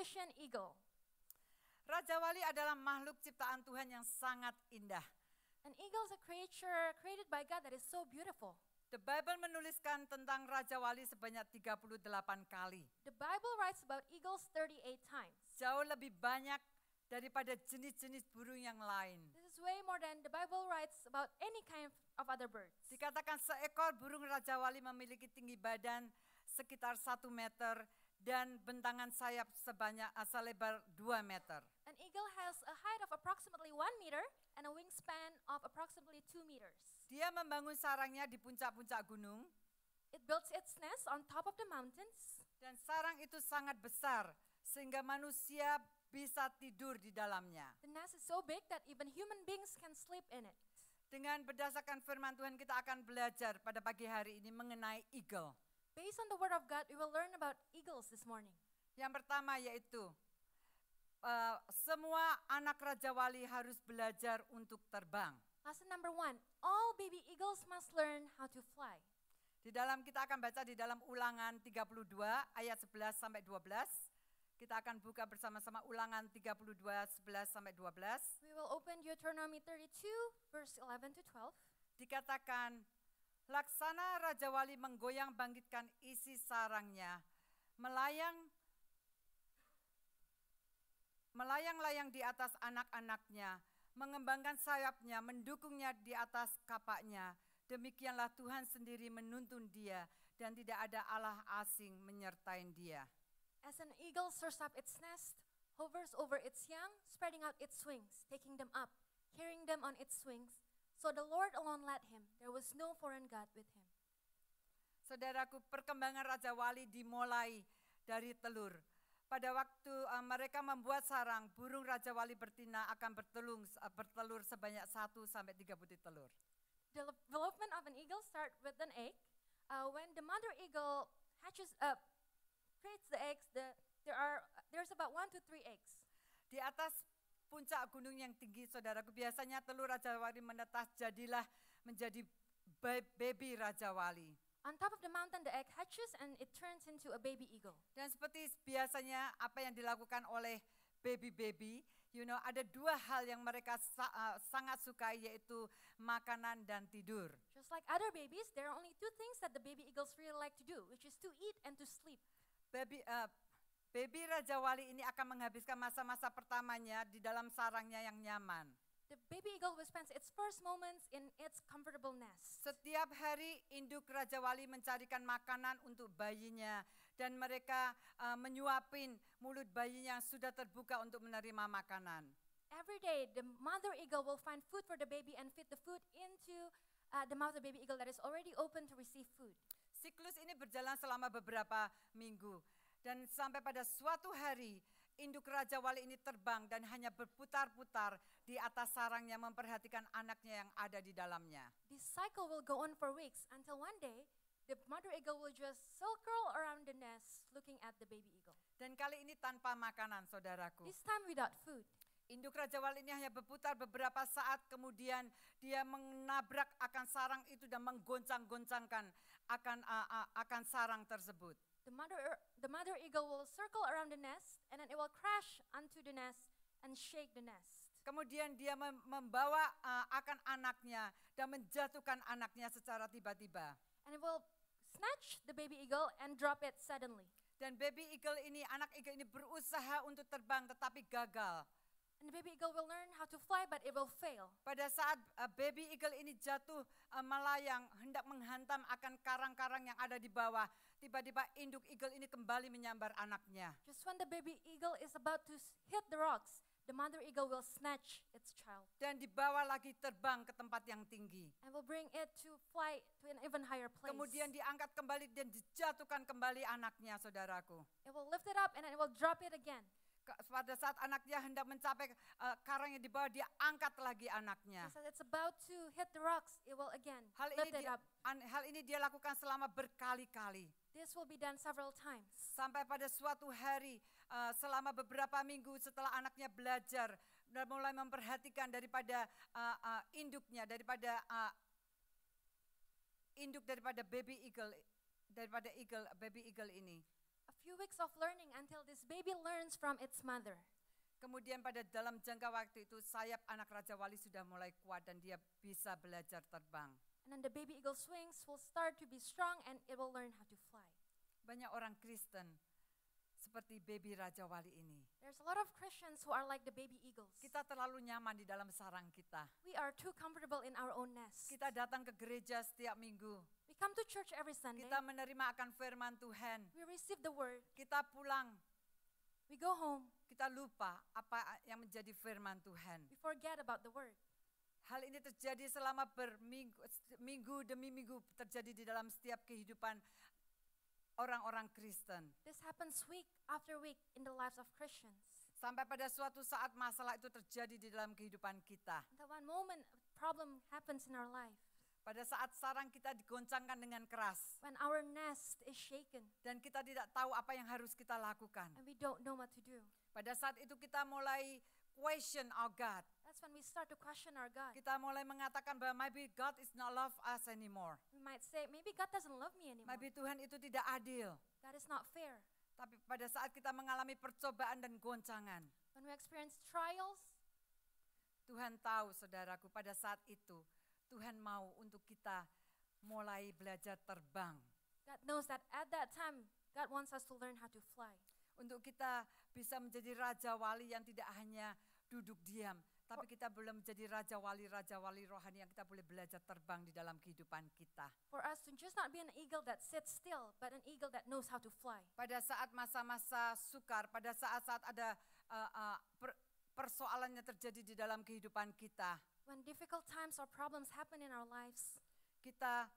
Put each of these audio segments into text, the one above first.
Christian eagle. Raja Wali adalah makhluk ciptaan Tuhan yang sangat indah. An eagle is a creature created by God that is so beautiful. The Bible menuliskan tentang Raja Wali sebanyak 38 kali. The Bible writes about eagles 38 times. Jauh lebih banyak daripada jenis-jenis burung yang lain. This is way more than the Bible writes about any kind of other birds. Dikatakan seekor burung Raja Wali memiliki tinggi badan sekitar 1 meter dan bentangan sayap selebar 2 meter. An eagle has a height of approximately 1 meter and a wingspan of approximately 2 meters. Dia membangun sarangnya di puncak-puncak gunung. It builds its nest on top of the mountains. Dan sarang itu sangat besar sehingga manusia bisa tidur di dalamnya. The nest is so big that even human beings can sleep in it. Dengan berdasarkan firman Tuhan kita akan belajar pada pagi hari ini mengenai eagle. Based on the word of God, we will learn about eagles this morning. Yang pertama yaitu semua anak Raja Wali harus belajar untuk terbang. Lesson number 1, all baby eagles must learn how to fly. Di dalam kita akan baca di dalam Ulangan 32 ayat 11 sampai 12. Kita akan buka bersama-sama Ulangan 32 11 sampai 12. We will open Deuteronomy 32 verse 11 to 12. Dikatakan, laksana Raja Wali menggoyang bangkitkan isi sarangnya, melayang-layang di atas anak-anaknya, mengembangkan sayapnya, mendukungnya di atas kapaknya. Demikianlah Tuhan sendiri menuntun dia dan tidak ada Allah asing menyertai dia. As an eagle soars up its nest, hovers over its young, spreading out its wings, taking them up, carrying them on its wings. So the Lord alone led him. There was no foreign God with him. Saudaraku, perkembangan Raja Wali dimulai dari telur. Pada waktu mereka membuat sarang, burung Raja Wali betina akan bertelur sebanyak 1 sampai 3 butir telur. The development of an eagle starts with an egg. When the mother eagle creates the eggs, there's about 1 to 3 eggs. Di atas puncak gunung yang tinggi, saudaraku, biasanya telur Raja Wali menetas jadilah menjadi baby Raja Wali. On top of the mountain, the egg hatches and it turns into a baby eagle. Dan seperti biasanya apa yang dilakukan oleh baby, ada 2 hal yang mereka sangat sukai, yaitu makanan dan tidur. Just like other babies, there are only 2 things that the baby eagles really like to do, which is to eat and to sleep. Baby Raja Wali ini akan menghabiskan masa-masa pertamanya di dalam sarangnya yang nyaman. The baby eagle will spend its first moments in its comfortable nest. Setiap hari induk Raja Wali mencarikan makanan untuk bayinya dan mereka menyuapin mulut bayinya yang sudah terbuka untuk menerima makanan. Every day, the mother eagle will find food for the baby and feed the food into the mouth of the baby eagle that is already open to receive food. Siklus ini berjalan selama beberapa minggu dan sampai pada suatu hari induk Raja Wali ini terbang dan hanya berputar-putar di atas sarangnya memperhatikan anaknya yang ada di dalamnya. This cycle will go on for weeks until one day the mother eagle will just circle around the nest looking at the baby eagle. Dan kali ini tanpa makanan, saudaraku. This time without food. Induk Raja Wali ini hanya berputar beberapa saat, kemudian dia menabrak akan sarang itu dan menggoncang-goncangkan akan sarang tersebut. The mother eagle will circle around the nest and then it will crash onto the nest and shake the nest. Kemudian dia membawa akan anaknya dan menjatuhkan anaknya secara tiba-tiba. And it will snatch the baby eagle and drop it suddenly. Dan anak eagle ini berusaha untuk terbang tetapi gagal. And the baby eagle will learn how to fly, but it will fail. Pada saat baby eagle ini jatuh melayang, hendak menghantam akan karang-karang yang ada di bawah, tiba-tiba induk eagle ini kembali menyambar anaknya. Just when the baby eagle is about to hit the rocks, the mother eagle will snatch its child. Dan dibawa lagi terbang ke tempat yang tinggi. And will bring it to fly to an even higher place. Kemudian diangkat kembali dan dijatuhkan kembali anaknya, saudaraku. It will lift it up and then it will drop it again. Pada saat anaknya hendak mencapai karang yang di bawah, dia angkat lagi anaknya. As it's about to hit the rocks, it will again lift it up. Hal ini dia lakukan selama berkali-kali. This will be done several times. Sampai pada suatu hari, selama beberapa minggu setelah anaknya belajar dan mulai memperhatikan daripada induknya, daripada baby eagle, baby eagle ini. A few weeks of learning until this baby learns from its mother. Kemudian pada dalam jangka waktu itu sayap anak Raja Wali sudah mulai kuat dan dia bisa belajar terbang. And then the baby eagle's wings will start to be strong and it will learn how to fly. Banyak orang Kristen seperti baby Raja Wali ini. There's a lot of Christians who are like the baby eagles. Kita terlalu nyaman di dalam sarang kita. We are too comfortable in our own nest. Kita datang ke gereja setiap minggu. We come to church every Sunday. Kita menerima akan firman Tuhan. We receive the word. Kita pulang. We go home. Kita lupa apa yang menjadi firman Tuhan. We forget about the word. Hal ini terjadi selama minggu demi minggu terjadi di dalam setiap kehidupan orang-orang Kristen. This happens week after week in the lives of Christians. Sampai pada suatu saat masalah itu terjadi di dalam kehidupan kita. That one moment a problem happens in our life. Pada saat sarang kita digoncangkan dengan keras. When our nest is shaken. Dan kita tidak tahu apa yang harus kita lakukan. And we don't know what to do. Pada saat itu kita mulai question our God. That's when we start to question our God. Kita mulai mengatakan bahwa maybe God is not love us anymore. We might say, maybe God doesn't love me anymore. Maybe Tuhan itu tidak adil. God is not fair. Tapi pada saat kita mengalami percobaan dan goncangan. When we experience trials. Tuhan tahu saudaraku pada saat itu. Tuhan mau untuk kita mulai belajar terbang. God knows that at that time, God wants us to learn how to fly. Untuk kita bisa menjadi raja wali yang tidak hanya duduk diam. Tapi kita boleh menjadi raja wali rohani yang kita boleh belajar terbang di dalam kehidupan kita. For us to just not be an eagle that sits still, but an eagle that knows how to fly. Pada saat masa-masa sukar, pada saat-saat ada persoalannya terjadi di dalam kehidupan kita. When difficult times or problems happen in our lives, kita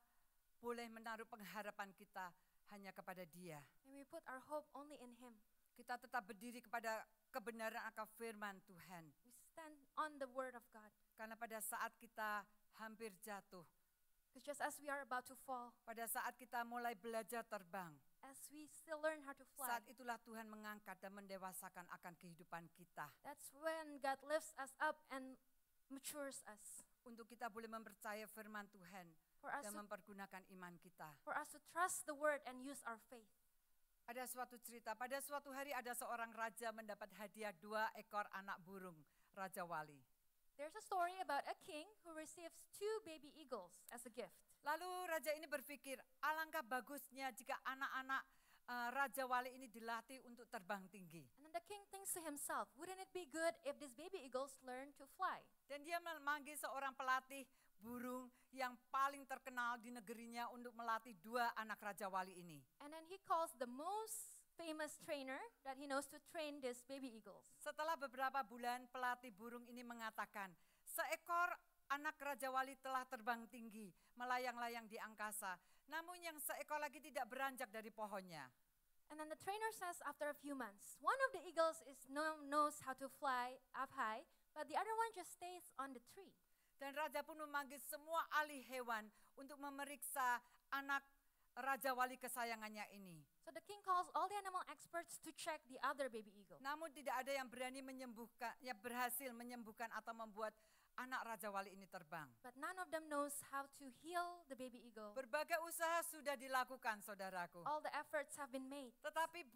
boleh menaruh pengharapan kita hanya kepada Dia. and we put our hope only in Him. Kita tetap berdiri kepada kebenaran akan firman Tuhan. We stand on the word of God. Karena pada saat kita hampir jatuh, Because just as we are about to fall, pada saat kita mulai belajar terbang, as we still learn how to fly, saat itulah Tuhan mengangkat dan mendewasakan akan kehidupan kita. that's when God lifts us up and matures us. Untuk kita boleh mempercayai firman Tuhan For us, dan to, mempergunakan iman kita. for us to trust the word and use our faith. Ada suatu cerita, pada suatu hari ada seorang raja mendapat hadiah 2 ekor anak burung, Raja Wali. There's a story about a king who receives 2 baby eagles as a gift. Lalu raja ini berpikir, alangkah bagusnya jika anak-anak Raja Wali ini dilatih untuk terbang tinggi. And then the king thinks to himself, wouldn't it be good if these baby eagles learn to fly? Dan dia memanggil seorang pelatih burung yang paling terkenal di negerinya untuk melatih 2 anak Raja Wali ini. And then he calls the most famous trainer that he knows to train these baby eagles. Setelah beberapa bulan pelatih burung ini mengatakan, seekor anak Raja Wali telah terbang tinggi, melayang-layang di angkasa. Namun yang seekor lagi tidak beranjak dari pohonnya. And then the trainer says after a few months, one of the eagles knows how to fly up high, but the other one just stays on the tree. Dan raja pun memanggil semua ahli hewan untuk memeriksa anak Raja Wali kesayangannya ini. So the king calls all the animal experts to check the other baby eagle. Namun tidak ada yang berani menyembuhkan, yang berhasil menyembuhkan atau membuat anak Raja Wali ini terbang. But none of them knows how to heal the baby eagle. Berbagai usaha sudah dilakukan, saudaraku. All the efforts have been made. Tetapi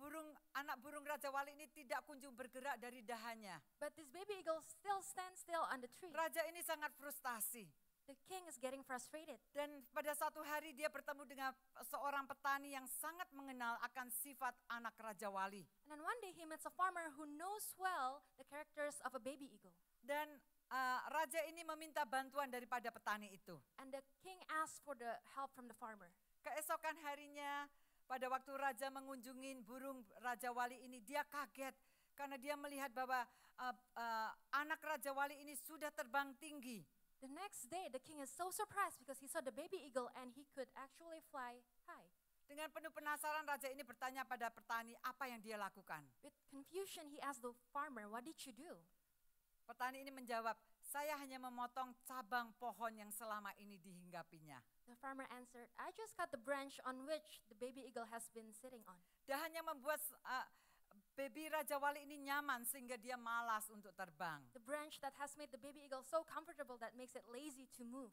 anak burung Raja Wali ini tidak kunjung bergerak dari dahannya. But this baby eagle still stands still on the tree. Raja ini sangat frustasi. The king is getting frustrated. Dan pada satu hari dia bertemu dengan seorang petani yang sangat mengenal akan sifat anak Raja Wali. And then one day he meets a farmer who knows well the characters of a baby eagle. Dan raja ini meminta bantuan daripada petani itu. And the king asked for the help from the farmer. Keesokan harinya pada waktu raja mengunjungi burung Raja Wali ini, dia kaget karena dia melihat bahwa anak Raja Wali ini sudah terbang tinggi. The next day the king is so surprised because he saw the baby eagle and he could actually fly high. Dengan penuh penasaran raja ini bertanya pada petani apa yang dia lakukan. With confusion he asked the farmer, what did you do? Petani ini menjawab, saya hanya memotong cabang pohon yang selama ini dihinggapinya. The farmer answered, I just cut the branch on which the baby eagle has been sitting on. Dia hanya membuat baby Raja Wali ini nyaman sehingga dia malas untuk terbang. The branch that has made the baby eagle so comfortable that makes it lazy to move.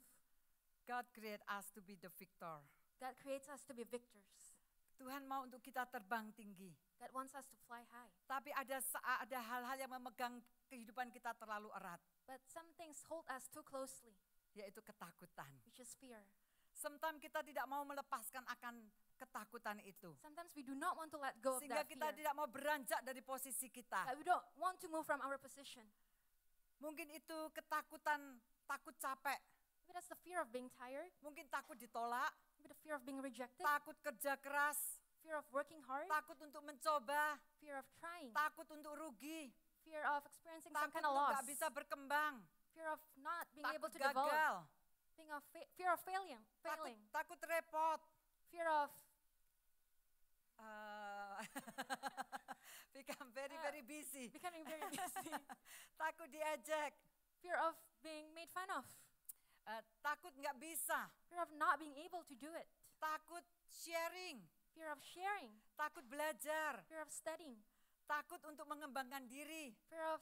God create us to be the victor. God creates us to be victors. Tuhan mau untuk kita terbang tinggi. God wants us to fly high. Tapi ada hal-hal yang memegang kehidupan kita terlalu erat, But some things hold us too closely, yaitu ketakutan. which is fear. Sometimes kita tidak mau melepaskan akan ketakutan itu. Sometimes we do not want to let go of Sehingga that kita fear. tidak mau beranjak dari posisi kita. That we don't want to move from our position. Mungkin itu ketakutan, takut capek. Maybe that's the fear of being tired. Mungkin takut ditolak, Maybe the fear of being rejected. takut kerja keras, Fear of working hard. takut untuk mencoba, Fear of trying. takut untuk rugi, Fear of experiencing some takut kind of untuk loss. gak bisa berkembang, Fear of not being able takut to develop. gagal, Fear of failing. takut repot, Fear of become very busy, becoming very busy. takut diejek, Fear of being made fun of. takut nggak bisa, Fear of not being able to do it. takut sharing, Fear of sharing. takut belajar, Fear of studying. takut untuk mengembangkan diri, Fear of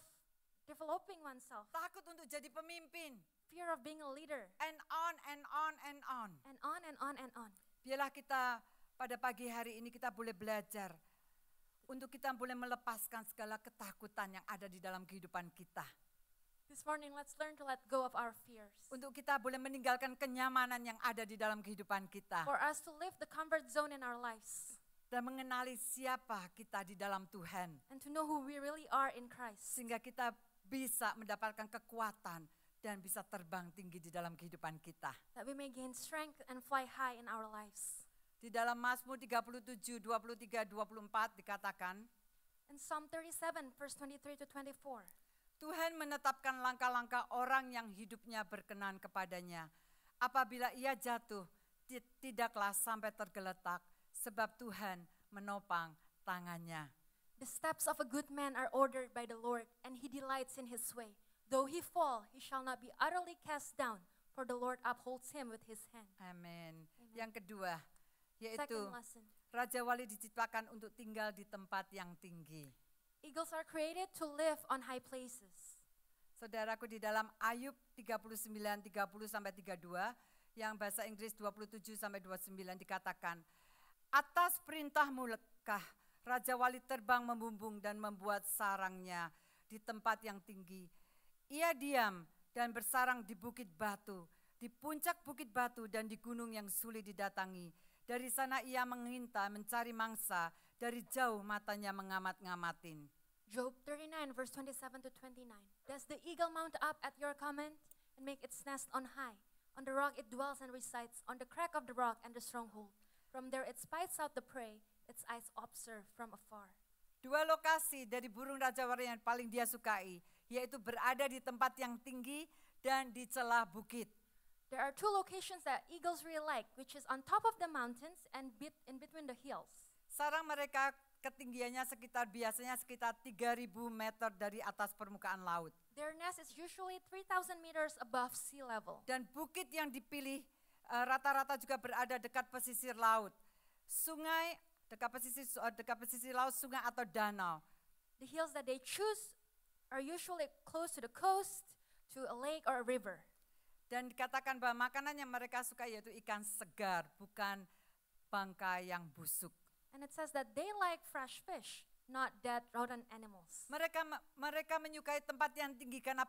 developing oneself. takut untuk jadi pemimpin, Fear of being a leader. and on and on and on. And on and on and on. Biarlah kita pada pagi hari ini kita boleh belajar untuk kita boleh melepaskan segala ketakutan yang ada di dalam kehidupan kita. This morning, let's learn to let go of our fears. Untuk kita boleh meninggalkan kenyamanan yang ada di dalam kehidupan kita. For us to live the comfort zone in our lives. Dan mengenali siapa kita di dalam Tuhan. And to know who we really are in Christ. Sehingga kita bisa mendapatkan kekuatan dan bisa terbang tinggi di dalam kehidupan kita. That we may gain strength and fly high in our lives. Di dalam Mazmur 37, 23, 24 dikatakan, In Psalm 37, verse 23 to 24. Tuhan menetapkan langkah-langkah orang yang hidupnya berkenan kepadanya. Apabila ia jatuh, tidaklah sampai tergeletak, sebab Tuhan menopang tangannya. The steps of a good man are ordered by the Lord, and he delights in his way. Though he fall, he shall not be utterly cast down, for the Lord upholds him with his hand. Amin. Yang kedua, yaitu Second lesson. Raja Wali diciptakan untuk tinggal di tempat yang tinggi. Eagles are created to live on high places. Saudaraku, di dalam Ayub 39, 30 sampai 32, yang bahasa Inggris 27 sampai 29 dikatakan, atas perintahmu lekah, Raja Wali terbang membumbung dan membuat sarangnya di tempat yang tinggi. Ia diam dan bersarang di bukit batu, di puncak bukit batu dan di gunung yang sulit didatangi. Dari sana ia mengintai mencari mangsa, dari jauh matanya mengamat-ngamatin. Job 39, verse 27 to 29. Does the eagle mount up at your command and make its nest on high? On the rock it dwells and resides, on the crack of the rock and the stronghold. From there it spies out the prey, its eyes observe from afar. Dua lokasi dari burung Raja Wali yang paling dia sukai, yaitu berada di tempat yang tinggi dan di celah bukit. There are two locations that eagles really like, which is on top of the mountains and in between the hills. Sarang mereka ketinggiannya biasanya sekitar 3.000 meter dari atas permukaan laut. Their nest is usually 3,000 meters above sea level. Dan bukit yang dipilih rata-rata juga berada dekat pesisir laut. Sungai, dekat pesisir laut, sungai atau danau. The hills that they choose are usually close to the coast, to a lake or a river. Dan dikatakan bahwa makanan yang mereka suka yaitu ikan segar, bukan bangkai yang busuk. And it says that they like fresh fish, not dead rodent animals. Mereka menyukai tempat yang tinggi karena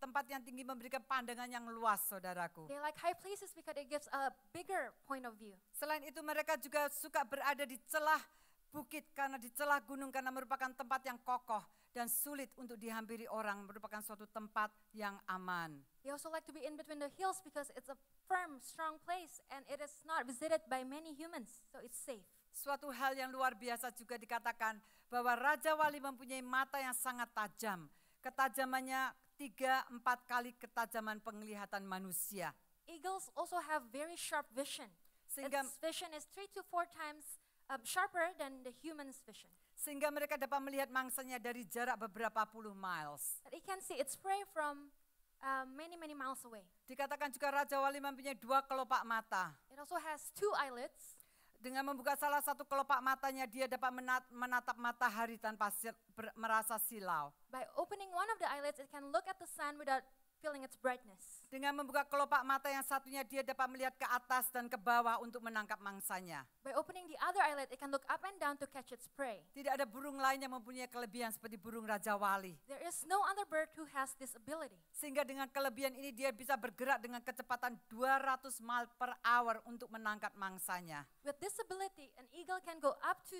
tempat yang tinggi memberikan pandangan yang luas, saudaraku. They like high places because it gives a bigger point of view. Selain itu mereka juga suka berada di celah bukit karena di celah gunung karena merupakan tempat yang kokoh dan sulit untuk dihampiri orang, merupakan suatu tempat yang aman. They also like to be in between the hills because it's a firm, strong place and it is not visited by many humans, so it's safe. Suatu hal yang luar biasa juga dikatakan bahwa Raja Wali mempunyai mata yang sangat tajam. Ketajamannya 3-4 kali ketajaman penglihatan manusia. Eagles also have very sharp vision. Sehingga Its vision is 3 to 4 times sharper than the human's vision. Sehingga mereka dapat melihat mangsanya dari jarak beberapa puluh miles. That it can see its prey from many miles away. Dikatakan juga Raja Wali mempunyai 2 kelopak mata. It also has 2 eyelids. Dengan membuka salah satu kelopak matanya, dia dapat menatap matahari tanpa merasa silau. By opening one of the eyelids, it can look at the sun without feeling its brightness. Dengan membuka kelopak mata yang satunya, dia dapat melihat ke atas dan ke bawah untuk menangkap mangsanya. By opening the other eyelid, it can look up and down to catch its prey. Tidak ada burung lain yang mempunyai kelebihan seperti burung Raja Wali. There is no other bird who has this ability. Sehingga dengan kelebihan ini dia bisa bergerak dengan kecepatan 200 mile per hour untuk menangkap mangsanya. With this ability, an eagle can go up to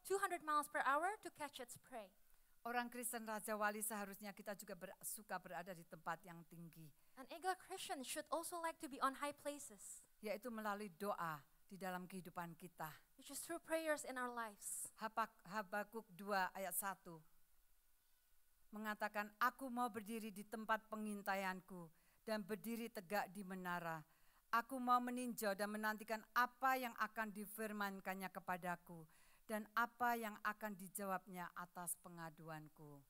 200 miles per hour to catch its prey. Orang Kristen Raja Wali seharusnya kita juga suka berada di tempat yang tinggi. An eagle Christian should also like to be on high places, Yaitu melalui doa di dalam kehidupan kita. which is through prayers in our lives. Habakuk 2 ayat 1 mengatakan, aku mau berdiri di tempat pengintaianku dan berdiri tegak di menara. Aku mau meninjau dan menantikan apa yang akan difirmankannya kepadaku dan apa yang akan dijawabnya atas pengaduanku.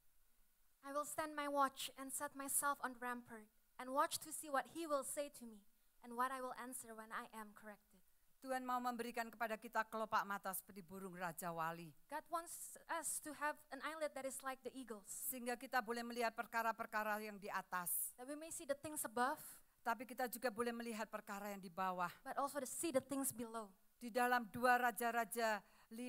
I will stand my watch and set myself on rampart and watch to see what he will say to me and what I will answer when I am corrected. Tuhan mau memberikan kepada kita kelopak mata seperti burung Raja Wali. God wants us to have an eyelid that is like the eagles, Sehingga kita boleh melihat perkara-perkara yang di atas. that we may see the things above, Tapi kita juga boleh melihat perkara yang di bawah. but also to see the things below. Di dalam 2 Raja-Raja 7,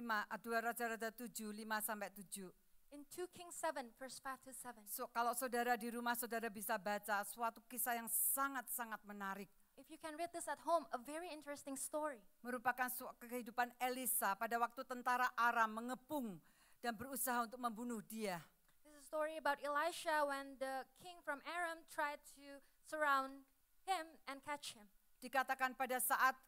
5-7. In 2 Kings 7, verse 5 to 7. So, kalau saudara di rumah, saudara bisa baca suatu kisah yang sangat-sangat menarik. If you can read this at home, a very interesting story. Merupakan kehidupan Elisa pada waktu tentara Aram mengepung dan berusaha untuk membunuh dia. This is a story about Elisha when the king from Aram tried to surround him and catch him. Dikatakan pada saat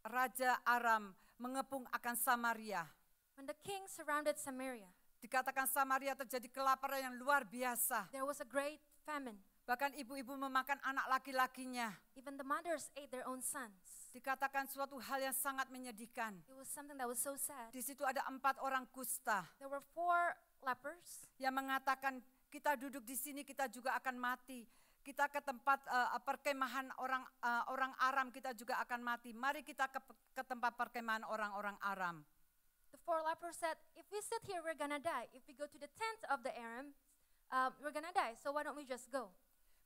Raja Aram mengepung akan Samaria. When the king surrounded Samaria, Dikatakan Samaria terjadi kelaparan yang luar biasa. there was a great famine. Bahkan ibu-ibu memakan anak laki-lakinya. Even the mothers ate their own sons. Dikatakan suatu hal yang sangat menyedihkan. It was something that was so sad. Di situ ada 4 orang kusta There were 4 lepers yang mengatakan, kita duduk di sini kita juga akan mati. Kita ke tempat perkemahan orang Aram kita juga akan mati. Mari kita ke tempat perkemahan orang-orang Aram. The 4 lepers said, if we sit here, we're gonna die. If we go to the tent of the Aram, we're gonna die. So why don't we just go?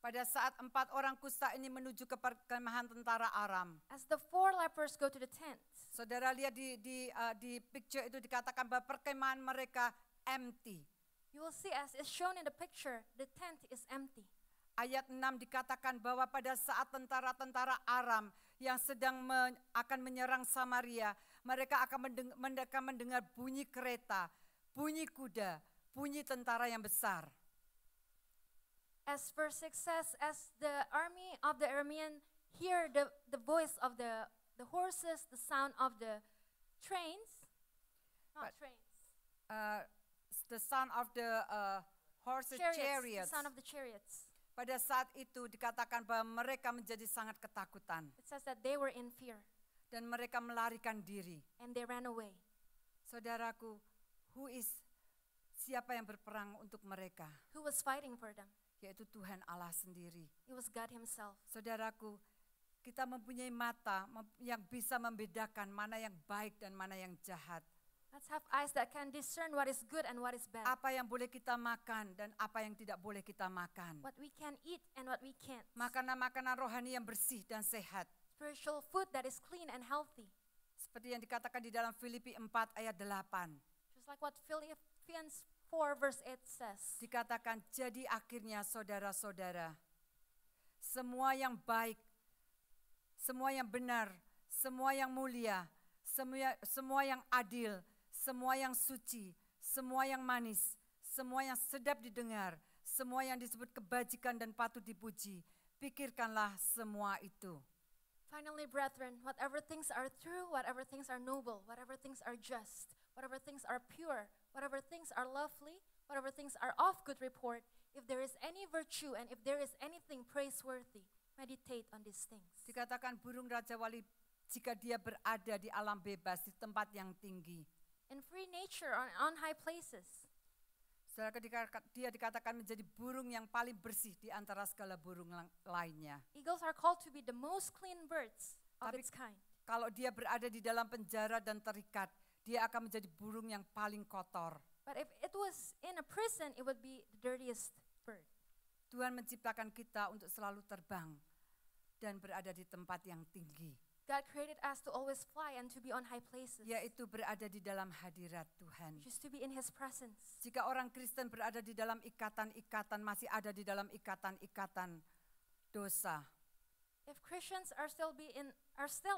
Pada saat 4 orang kusta ini menuju ke perkemahan tentara Aram. As the 4 lepers go to the tent, Saudara lihat di picture itu dikatakan bahwa perkemahan mereka empty. you will see as is shown in the picture, the tent is empty. Ayat 6 dikatakan bahwa pada saat tentara-tentara Aram yang sedang akan menyerang Samaria, mereka akan mendengar bunyi kereta, bunyi kuda, bunyi tentara yang besar. As verse 6 says, as the army of the Aramean hear the voice of the horses, the sound of the trains, not But- trains, The sound of the horses, chariots, chariots. the sound of the chariots. Pada saat itu dikatakan bahwa mereka menjadi sangat ketakutan It says that they were in fear dan mereka melarikan diri. and they ran away. Saudaraku, siapa yang berperang untuk mereka? Who was fighting for them? Yaitu Tuhan Allah sendiri. It was God himself. Saudaraku, kita mempunyai mata yang bisa membedakan mana yang baik dan mana yang jahat. Let's have eyes that can discern what is good and what is bad. Apa yang boleh kita makan dan apa yang tidak boleh kita makan. What we can eat and what we can't. Makanan-makanan rohani yang bersih dan sehat. Spiritual food that is clean and healthy. Seperti yang dikatakan di dalam Filipi 4 ayat 8. Just like what Philippians 4 verse 8 says. Dikatakan, jadi akhirnya saudara-saudara, semua yang baik, semua yang benar, semua yang mulia, semua yang adil, semua yang suci, semua yang manis, semua yang sedap didengar, semua yang disebut kebajikan dan patut dipuji, pikirkanlah semua itu. Finally, brethren, whatever things are true, whatever things are noble, whatever things are just, whatever things are pure, whatever things are lovely, whatever things are of good report, if there is any virtue and if there is anything praiseworthy, meditate on these things. Dikatakan burung Raja Wali jika dia berada di alam bebas, di tempat yang tinggi. In free nature, on high places, Saudara, dia dikatakan menjadi burung yang paling bersih di antara segala burung lainnya. eagles are called to be the most clean birds of Tapi its kind. kalau dia berada di dalam penjara dan terikat, dia akan menjadi burung yang paling kotor. But if it was in a prison, it would be the dirtiest bird. Tuhan menciptakan kita untuk selalu terbang dan berada di tempat yang tinggi, God created us to always fly and to be on high places, yaitu berada di dalam hadirat Tuhan. which is to be in His presence. Jika orang Kristen berada di dalam ikatan-ikatan, masih ada di dalam ikatan-ikatan dosa, If Christians are still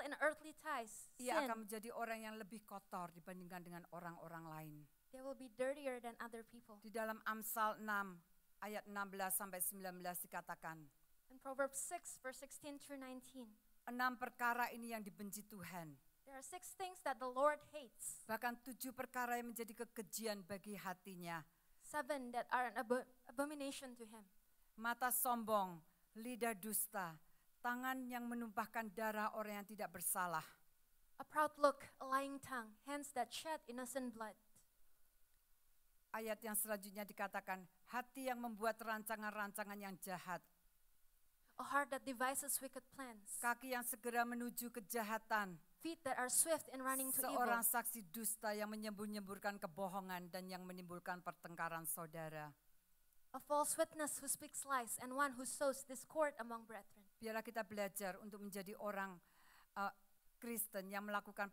in earthly ties, ia sin, akan menjadi orang yang lebih kotor dibandingkan dengan orang-orang lain. they will be dirtier than other people. Di dalam Amsal 6 ayat 16 sampai 19 dikatakan, In Proverbs 6, verse 16 through 19, 6 perkara ini yang dibenci Tuhan. there are 6 things that the Lord hates, Bahkan 7 perkara yang menjadi kekejian bagi hatinya. 7 that are an abomination to Him. Mata sombong, lidah dusta, tangan yang menumpahkan darah orang yang tidak bersalah. A proud look, a lying tongue, hands that shed innocent blood. Ayat yang selanjutnya dikatakan, hati yang membuat rancangan-rancangan yang jahat. A heart that devises wicked plans. Kaki yang segera menuju kejahatan. Feet that are swift in running to evil. Seorang saksi dusta yang menyembur-nyemburkan kebohongan dan yang menimbulkan pertengkaran saudara. A false witness who speaks lies and one who sows discord among brethren. Biarlah kita belajar untuk menjadi orang Kristen yang melakukan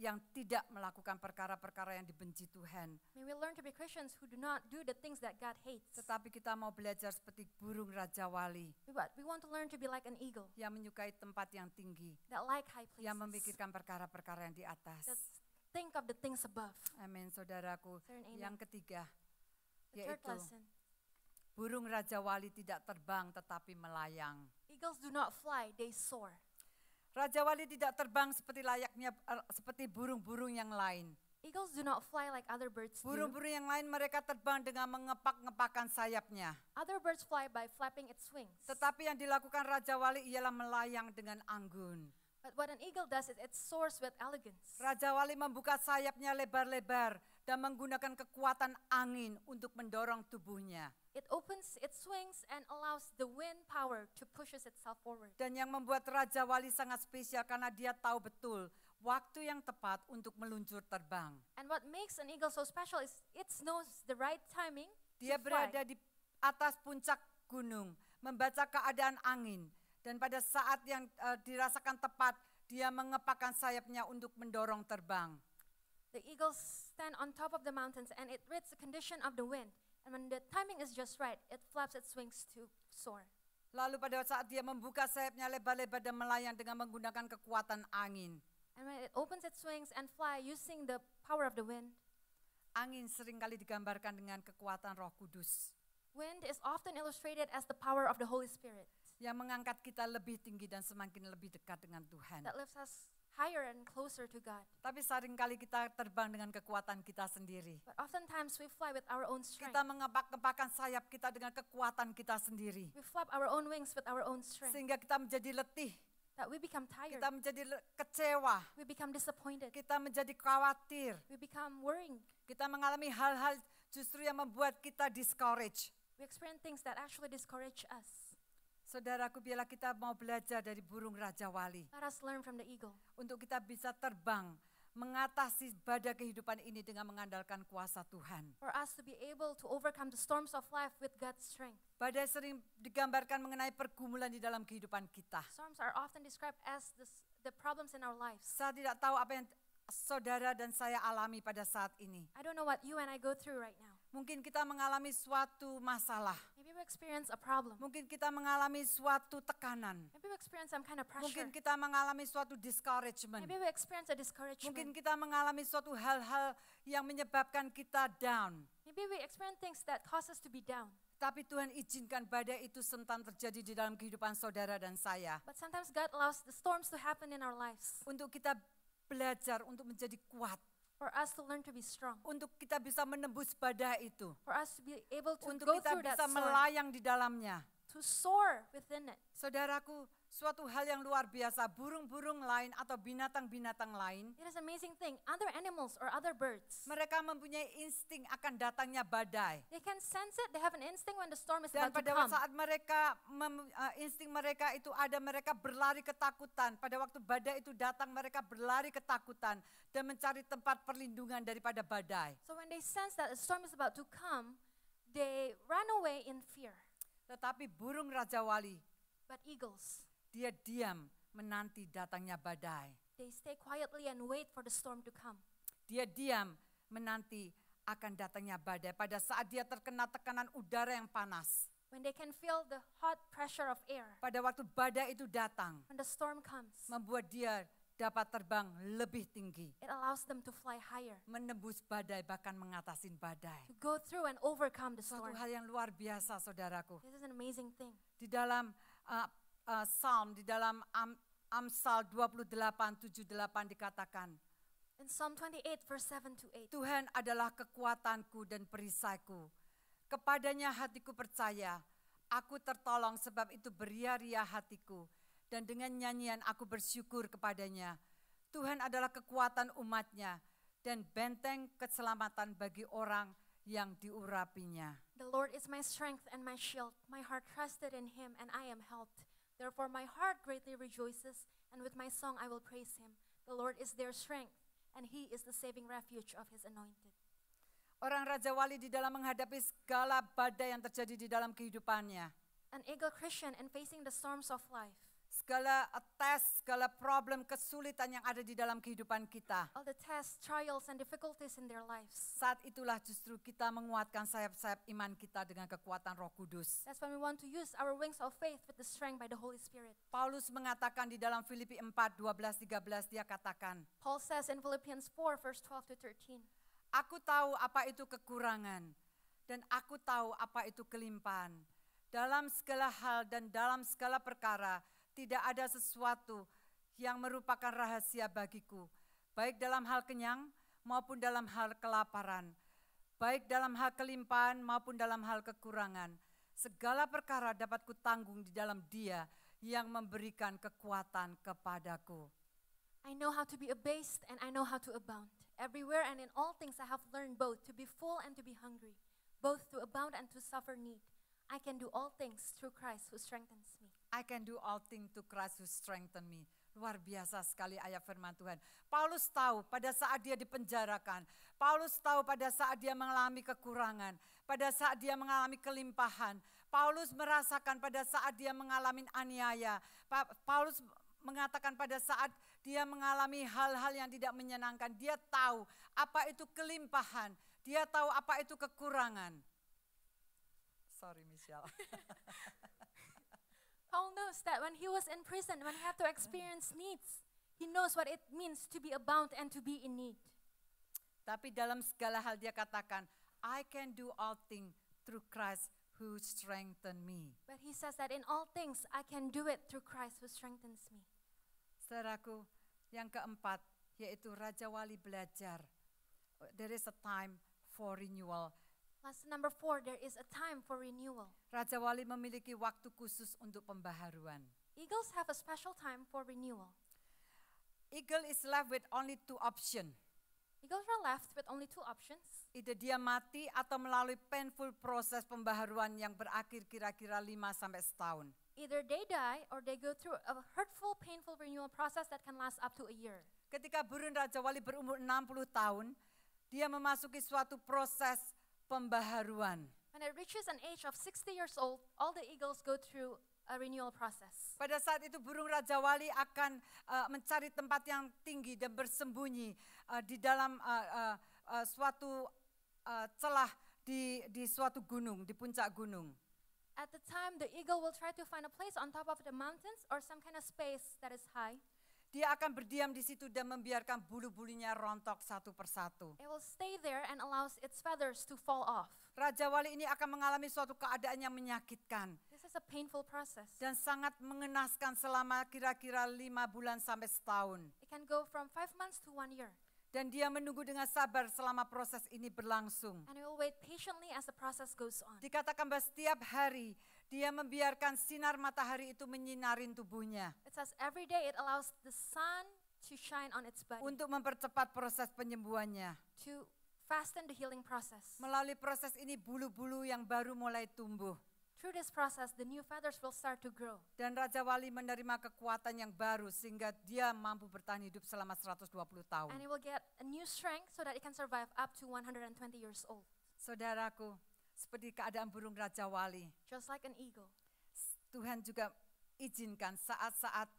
yang tidak melakukan perkara-perkara yang dibenci Tuhan. May we learn to be Christians who do not do the things that God hates. Tetapi kita mau belajar seperti burung Raja Wali But we want to learn to be like an eagle yang menyukai tempat yang tinggi, that like high yang places, memikirkan perkara-perkara yang di atas. that think of the things above. Amin, saudaraku. Sir, and amen. Yang ketiga, The third yaitu lesson, burung Raja Wali tidak terbang tetapi melayang. eagles do not fly, they soar. Raja Wali tidak terbang seperti layaknya seperti burung-burung yang lain. Eagles do not fly like other birds do. Burung-burung yang lain mereka terbang dengan mengepak-ngepakkan sayapnya. Other birds fly by flapping its wings. Tetapi yang dilakukan Raja Wali ialah melayang dengan anggun. But what an eagle does is it soars with elegance. Raja Wali membuka sayapnya lebar-lebar dan menggunakan kekuatan angin untuk mendorong tubuhnya. It opens its wings and allows the wind power to pushes itself forward. Dan yang membuat Raja Wali sangat spesial karena dia tahu betul waktu yang tepat untuk meluncur terbang. And what makes an eagle so special is it knows the right timing Dia to fly. berada di atas puncak gunung, membaca keadaan angin. Dan pada saat yang dirasakan tepat, dia mengepakkan sayapnya untuk mendorong terbang. The eagles stand on top of the mountains and it reads the condition of the wind. And when the timing is just right, it flaps its wings to soar. Lalu pada saat dia membuka sayapnya lebar-lebar dan melayang dengan menggunakan kekuatan angin. And when it opens its wings and fly using the power of the wind, Angin seringkali digambarkan dengan kekuatan Roh Kudus wind is often illustrated as the power of the Holy Spirit yang mengangkat kita lebih tinggi dan semakin lebih dekat dengan Tuhan. that lifts us higher and closer to God. Tapi seringkali kita terbang dengan kekuatan kita sendiri. But oftentimes we fly with our own strength. Kita mengepak-ngepakkan sayap kita dengan kekuatan kita sendiri. We flap our own wings with our own strength. Sehingga kita menjadi letih, That we become tired. kita menjadi kecewa, We become disappointed. kita menjadi khawatir. We become worrying. Kita mengalami hal-hal justru yang membuat kita discourage. We experience things that actually discourage us. Saudaraku, biarlah kita mau belajar dari burung Raja Wali. Let us learn from the eagle. Untuk kita bisa terbang, mengatasi badai kehidupan ini dengan mengandalkan kuasa Tuhan. For us to be able to overcome the storms of life with God's strength. Badai sering digambarkan mengenai pergumulan di dalam kehidupan kita. Storms are often described as the problems in our lives. Saya tidak tahu apa yang saudara dan saya alami pada saat ini. I don't know what you and I go through right now. Mungkin kita mengalami suatu masalah. Maybe we experience a problem. Mungkin kita mengalami suatu tekanan. Maybe we experience some kind of pressure. Mungkin kita mengalami suatu discouragement. Maybe we experience a Mungkin discouragement. kita mengalami suatu hal-hal yang menyebabkan kita down. Maybe we experience things that cause us to be down. Tapi Tuhan izinkan badai itu sentam terjadi di dalam kehidupan saudara dan saya. But sometimes God allows the storms to happen in our lives Untuk kita belajar untuk menjadi kuat. for us to learn to be strong. Untuk kita bisa menembus badai itu. For us to be able to Untuk go kita through that bisa storm. melayang di dalamnya. To soar within it. Saudaraku, suatu hal yang luar biasa, burung-burung lain atau binatang-binatang lain, It is an amazing thing. Other animals or other birds, mereka mempunyai insting akan datangnya badai. they can sense it. They have an instinct when the storm is Dan about to pada come. saat mereka, insting mereka itu ada, mereka berlari ketakutan. Pada waktu badai itu datang, mereka berlari ketakutan dan mencari tempat perlindungan daripada badai. So when they sense that a storm is about to come, they run away in fear. Tetapi burung Raja Wali, But eagles, dia diam menanti datangnya badai. they stay quietly and wait for the storm to come. Dia diam menanti akan datangnya badai pada saat dia terkena tekanan udara yang panas. When they can feel the hot pressure of air, Pada waktu badai itu datang, when the storm comes, membuat dia dapat terbang lebih tinggi, it allows them to fly higher, menembus badai, bahkan mengatasi badai. to go through and overcome the Suatu storm. hal yang luar biasa, saudaraku. This is an amazing thing. Di dalam Psalm, di dalam Amsal 28:7-8 dikatakan, In Psalm 28, verse 7 to 8, Tuhan adalah kekuatanku dan perisaiku. Kepadanya hatiku percaya, aku tertolong sebab itu beria-ria hatiku. Dan dengan nyanyian aku bersyukur kepadanya. Tuhan adalah kekuatan umatnya dan benteng keselamatan bagi orang yang diurapinya. The Lord is my strength and my shield. My heart trusted in him, and I am helped. Therefore my heart greatly rejoices, and with my song I will praise him. The Lord is their strength, and he is the saving refuge of his anointed. Orang Raja Wali di dalam menghadapi segala badai yang terjadi di dalam kehidupannya. An eagle Christian in facing the storms of life, Segala tes, segala problem, kesulitan yang ada di dalam kehidupan kita. all the tests, trials, and difficulties in their lives. Saat itulah justru kita menguatkan sayap-sayap iman kita dengan kekuatan Roh Kudus. That's when we want to use our wings of faith with the strength by the Holy Spirit. Paulus mengatakan di dalam Filipi 4:12-13 dia katakan, Paul says in Philippians 4, verse 12 to 13, aku tahu apa itu kekurangan dan aku tahu apa itu kelimpahan. Dalam segala hal dan dalam segala perkara tidak ada sesuatu yang merupakan rahasia bagiku, baik dalam hal kenyang maupun dalam hal kelaparan, baik dalam hal kelimpahan maupun dalam hal kekurangan. Segala perkara dapat kutanggung di dalam Dia yang memberikan kekuatan kepadaku. I know how to be abased and I know how to abound. Everywhere and in all things I have learned both to be full and to be hungry, both to abound and to suffer need. I can do all things through Christ who strengthens me. I can do all things to Christ who strengthen me. Luar biasa sekali ayat firman Tuhan. Paulus tahu pada saat dia dipenjarakan. Paulus tahu pada saat dia mengalami kekurangan. Pada saat dia mengalami kelimpahan. Paulus merasakan pada saat dia mengalami aniaya. Paulus mengatakan pada saat dia mengalami hal-hal yang tidak menyenangkan. Dia tahu apa itu kelimpahan. Dia tahu apa itu kekurangan. Sorry Michelle. Paul knows that when he was in prison, when he had to experience needs, he knows what it means to be abound and to be in need. Tapi dalam segala hal dia katakan, I can do all things through Christ who strengthen me. But he says that in all things, I can do it through Christ who strengthens me. Saudaraku, yang keempat, yaitu Raja Wali belajar. There is a time for renewal. Lesson number 4, there is a time for renewal. Raja Wali memiliki waktu khusus untuk pembaharuan. Eagles have a special time for renewal. Eagle is left with only two options. Eagles are left with only two options. Either dia mati atau melalui painful proses pembaharuan yang berakhir kira-kira 5-7 tahun. Either they die or they go through a hurtful, painful renewal process that can last up to a year. Ketika burung Raja Wali berumur 60 tahun, dia memasuki suatu proses pembaharuan. When it reaches an age of 60 years old, all the eagles go through a renewal process. Pada saat itu burung Raja Wali akan mencari tempat yang tinggi dan bersembunyi di dalam suatu celah di suatu gunung, di puncak gunung. At the time, the eagle will try to find a place on top of the mountains or some kind of space that is high. Dia akan berdiam di situ dan membiarkan bulu-bulunya rontok satu persatu. It will stay there and allows its feathers to fall off. Raja Wali ini akan mengalami suatu keadaan yang menyakitkan This is a painful process. dan sangat mengenaskan selama kira-kira 5 bulan sampai setahun. It can go from 5 months to 1 year. Dan dia menunggu dengan sabar selama proses ini berlangsung. And it will wait patiently as the process goes on. Dikatakan bahwa setiap hari dia membiarkan sinar matahari itu menyinarin tubuhnya It says every day it allows the sun to shine on its body untuk mempercepat proses penyembuhannya. to fasten the healing process. Melalui proses ini bulu-bulu yang baru mulai tumbuh. Through this process, the new feathers will start to grow. Dan Raja Wali menerima kekuatan yang baru sehingga dia mampu bertahan hidup selama 120 tahun. And it will get a new strength so that it can survive up to 120 years old. Saudaraku, seperti keadaan burung Raja Wali. just like an eagle. Tuhan juga izinkan saat-saat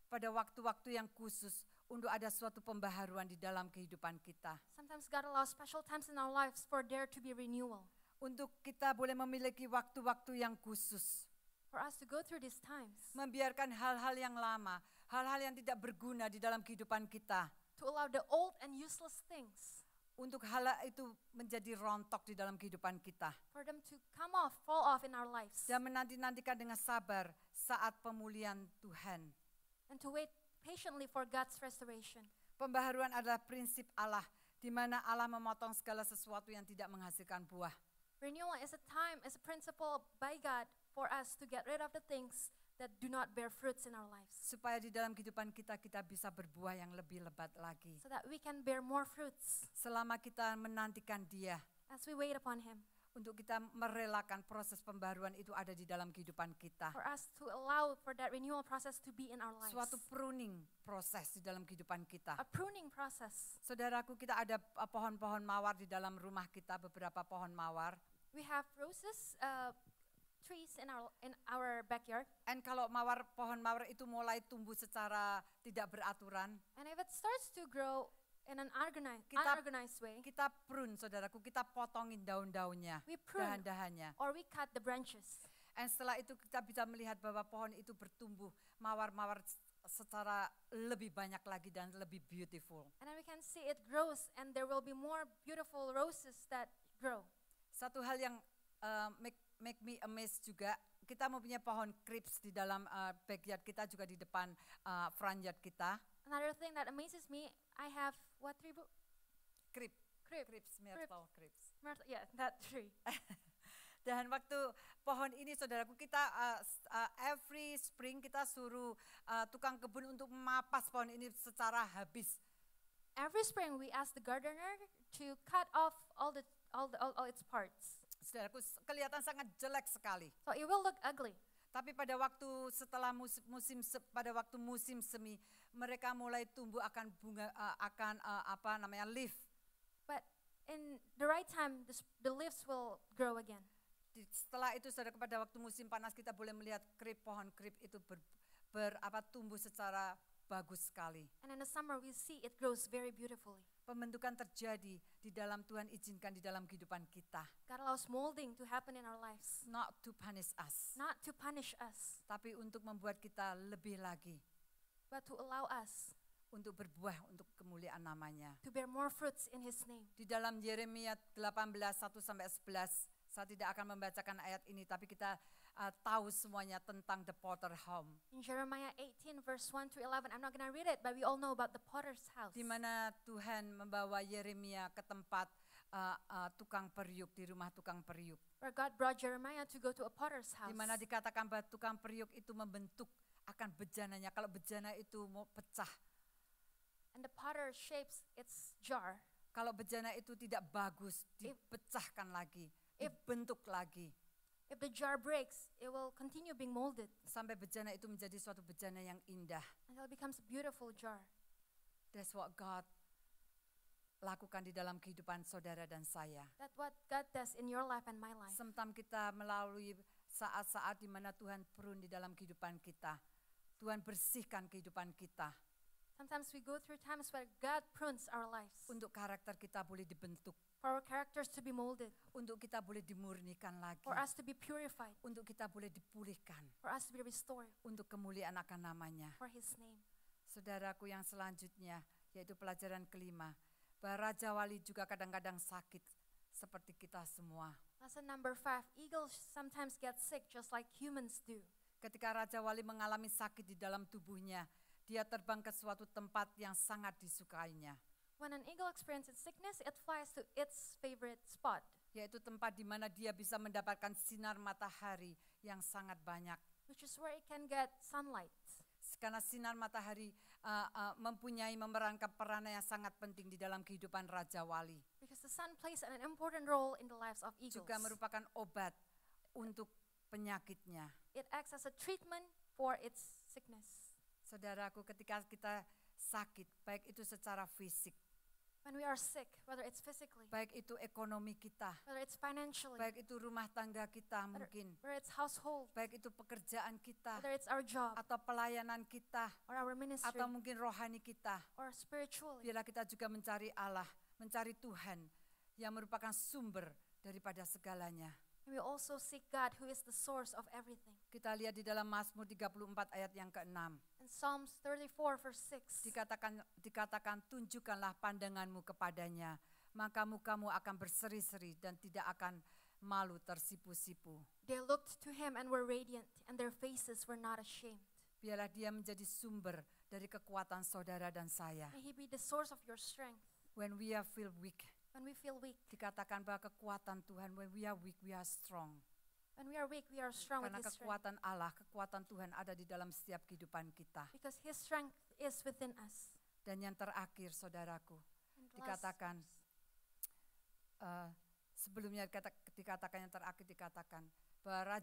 pada waktu-waktu yang khusus untuk ada suatu pembaharuan di dalam kehidupan kita. Sometimes God allows special times in our lives for there to be renewal, Untuk kita boleh memiliki waktu-waktu yang khusus. for us to go through these times, Membiarkan hal-hal yang lama, hal-hal yang tidak berguna di dalam kehidupan kita. to allow the old and useless things, Untuk hal itu menjadi rontok di dalam kehidupan kita. for them to come off, fall off in our lives, Dan menanti-nantikan dengan sabar saat pemulihan Tuhan. and to wait patiently for God's restoration. Pembaharuan adalah prinsip Allah, di mana Allah memotong segala sesuatu yang tidak menghasilkan buah. Renewal is a time, is a principle by God for us to get rid of the things that do not bear fruits in our lives, Supaya di dalam kehidupan kita, kita bisa berbuah yang lebih lebat lagi. so that we can bear more fruits Selama kita menantikan Dia, as we wait upon Him, untuk kita merelakan proses pembaharuan itu ada di dalam kehidupan kita. for us to allow for that renewal process to be in our lives. Suatu pruning proses di dalam kehidupan kita. A pruning process. Saudaraku, kita ada pohon-pohon mawar di dalam rumah kita, beberapa pohon mawar. We have roses, trees in our backyard, Dan kalau pohon mawar itu mulai tumbuh secara tidak beraturan, and if it starts to grow in an Kita- unorganized way, kita prune, saudaraku, kita potongin daun-daunnya, we prune dahan-dahannya. or we cut the branches. Dan setelah itu kita bisa melihat bahwa pohon itu bertumbuh mawar-mawar secara lebih banyak lagi dan lebih beautiful. And then we can see it grows, and there will be more beautiful roses that grow. Satu hal yang make me amazed juga, kita mempunyai pohon crips di dalam backyard kita, juga di depan front yard kita. Another thing that amazes me, I have what tree? Crips, Crips. myrtle crips. Yeah, that tree. Dan waktu pohon ini, saudaraku, kita every spring kita suruh tukang kebun untuk memapas pohon ini secara habis. Every spring we ask the gardener to cut off all its parts, Saudaraku, kelihatan sangat jelek sekali. so it will look ugly. Tapi pada waktu setelah pada waktu musim semi, mereka mulai tumbuh akan bunga, leaf. But in the right time, the leaves will grow again. Setelah itu, saudara, pada waktu musim panas kita boleh melihat pohon krip itu tumbuh secara bagus sekali. And in the summer, we see it grows very beautifully. Pembentukan terjadi di dalam Tuhan izinkan di dalam kehidupan kita. God allows molding to happen in our lives, Not to punish us, not to punish us, tapi untuk membuat kita lebih lagi, but to allow us untuk berbuah untuk kemuliaan namanya. to bear more fruits in His name. Di dalam Yeremia 18:1-11, saya tidak akan membacakan ayat ini, tapi kita tahu semuanya tentang the potter home. In Jeremiah 18, verse 1 to 11, I'm not going to read it, but we all know about the potter's house. Di mana Tuhan membawa Yeremia ke tempat tukang periuk, di rumah tukang periuk. Where God brought Jeremiah to go to a potter's house. Di mana dikatakan bahwa tukang periuk itu membentuk akan bejananya, kalau bejana itu mau pecah. And the potter shapes its jar. Kalau bejana itu tidak bagus, dipecahkan lagi, dibentuk lagi. If the jar breaks, it will continue being molded Sampai bejana itu menjadi suatu bejana yang indah. until it becomes a beautiful jar. That's what God lakukan di dalam kehidupan saudara dan saya. That's what God does in your life and my life. Sometimes kita melalui saat-saat di mana Tuhan prune di dalam kehidupan kita. Tuhan bersihkan kehidupan kita. Sometimes we go through times where God prunes our lives Untuk karakter kita boleh dibentuk. for our characters to be molded, Untuk kita boleh dimurnikan lagi. for us to be purified, Untuk kita boleh dipulihkan. for us to be restored Untuk kemuliaan akan namanya. for His name. Saudaraku, yang selanjutnya, yaitu pelajaran kelima. Bahwa Raja Wali juga kadang-kadang sakit seperti kita semua. Lesson number 5, eagles sometimes get sick just like humans do. Ketika Raja Wali mengalami sakit di dalam tubuhnya, dia terbang ke suatu tempat yang sangat disukainya. When an eagle experiences sickness, it flies to its favorite spot, Yaitu tempat di mana dia bisa mendapatkan sinar matahari yang sangat banyak. which is where it can get sunlight. Karena sinar matahari memerankan peranan yang sangat penting di dalam kehidupan Raja Wali. Because the sun plays an important role in the lives of eagles. Juga merupakan obat untuk penyakitnya. It acts as a treatment for its sickness. Saudaraku, ketika kita sakit, baik itu secara fisik, When we are sick, whether it's physically, baik itu ekonomi kita, whether it's financially, baik itu rumah tangga kita mungkin, whether it's household, baik itu pekerjaan kita, whether it's our job atau pelayanan kita, or our ministry atau mungkin rohani kita. or spiritually. Biarlah kita juga mencari Allah, mencari Tuhan yang merupakan sumber daripada segalanya. And we also seek God who is the source of everything. Kita lihat di dalam Mazmur 34 ayat yang ke-6. In Psalms 34 verse 6, Dikatakan tunjukkanlah pandanganmu kepadanya, maka mukamu akan berseri-seri dan tidak akan malu tersipu-sipu. they looked to him and were radiant, and their faces were not ashamed. Biarlah dia menjadi sumber dari kekuatan saudara dan saya. May he be the source of your strength. When we are feel weak, When we feel weak, dikatakan bahwa kekuatan Tuhan, when we are weak, we are strong. when we are weak, we are strong with Karena his strength. kekuatan Allah, kekuatan Tuhan ada di dalam setiap kehidupan kita. Because his strength is within us. Dan yang terakhir, saudaraku, And dikatakan, sebelumnya dikatakan yang terakhir dikatakan bahwa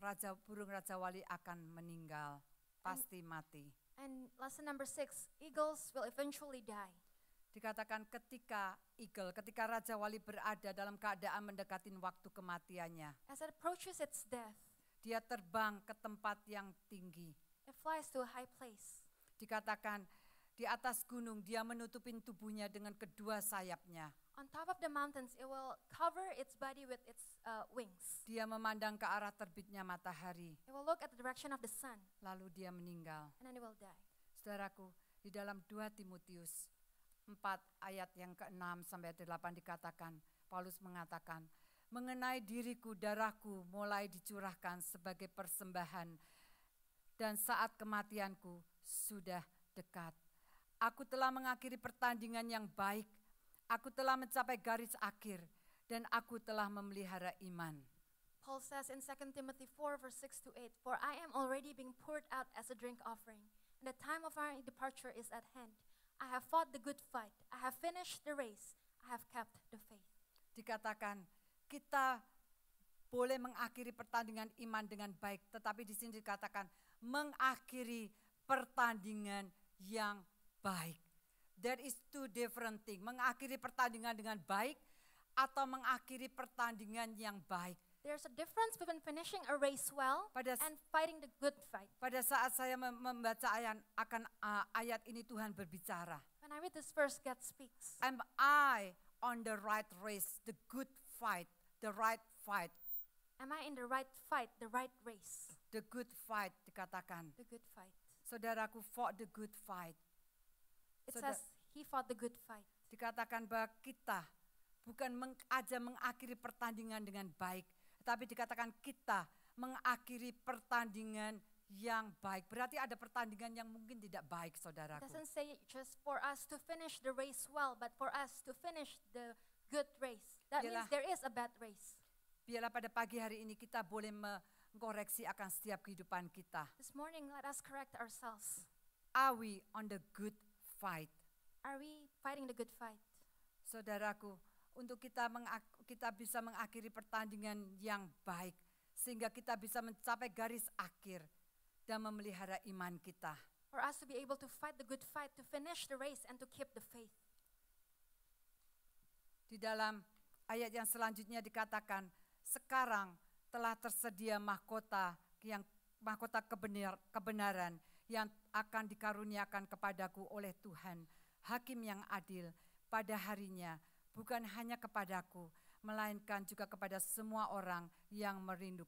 Raja Wali akan meninggal, pasti mati. And lesson number 6, eagles will eventually die. Dikatakan ketika Raja Wali berada dalam keadaan mendekati waktu kematiannya, As it approaches its death, dia terbang ke tempat yang tinggi. it flies to a high place. Dikatakan di atas gunung dia menutupin tubuhnya dengan kedua sayapnya. On top of the mountains, it will cover its body with its wings. Dia memandang ke arah terbitnya matahari, It will look at the direction of the sun, lalu dia meninggal. and then it will die. Saudaraku, di dalam 2 Timotius 4 ayat yang ke-6 sampai 8 dikatakan, Paulus mengatakan, mengenai diriku darahku mulai dicurahkan sebagai persembahan dan saat kematianku sudah dekat. Aku telah mengakhiri pertandingan yang baik, aku telah mencapai garis akhir, dan aku telah memelihara iman. Paul says in 2 Timothy 4 verse 6 to 8, "For I am already being poured out as a drink offering, and the time of my departure is at hand. I have fought the good fight, I have finished the race, I have kept the faith." Dikatakan kita boleh mengakhiri pertandingan iman dengan baik, tetapi di sini dikatakan mengakhiri pertandingan yang baik. There is two different thing, mengakhiri pertandingan dengan baik atau mengakhiri pertandingan yang baik. There's a difference between finishing a race well and fighting the good fight. Pada saat saya membaca ayat ini Tuhan berbicara. When I read this verse, God speaks. Am I on the right race, the good fight, the right fight? Am I in the right fight, the right race? The good fight dikatakan. The good fight. Saudaraku fought the good fight. It says he fought the good fight. Dikatakan bahwa kita bukan aja mengakhiri pertandingan dengan baik, tapi dikatakan kita mengakhiri pertandingan yang baik. Berarti ada pertandingan yang mungkin tidak baik, It saudaraku. doesn't say just for us to finish the race well, but for us to finish the good race. That means there is a bad race. Biarlah pada pagi hari ini kita boleh mengkoreksi akan setiap kehidupan kita. This morning, let us correct ourselves. Are we on the good fight? Are we fighting the good fight? Saudaraku, untuk kita bisa mengakhiri pertandingan yang baik, sehingga kita bisa mencapai garis akhir dan memelihara iman kita. For us to be able to fight the good fight, to finish the race, and to keep the faith. Di dalam ayat yang selanjutnya dikatakan, sekarang telah tersedia mahkota kebenaran yang akan dikaruniakan kepadaku oleh Tuhan, Hakim yang adil pada harinya, bukan hanya kepadaku, melainkan juga kepada semua orang yang merindukan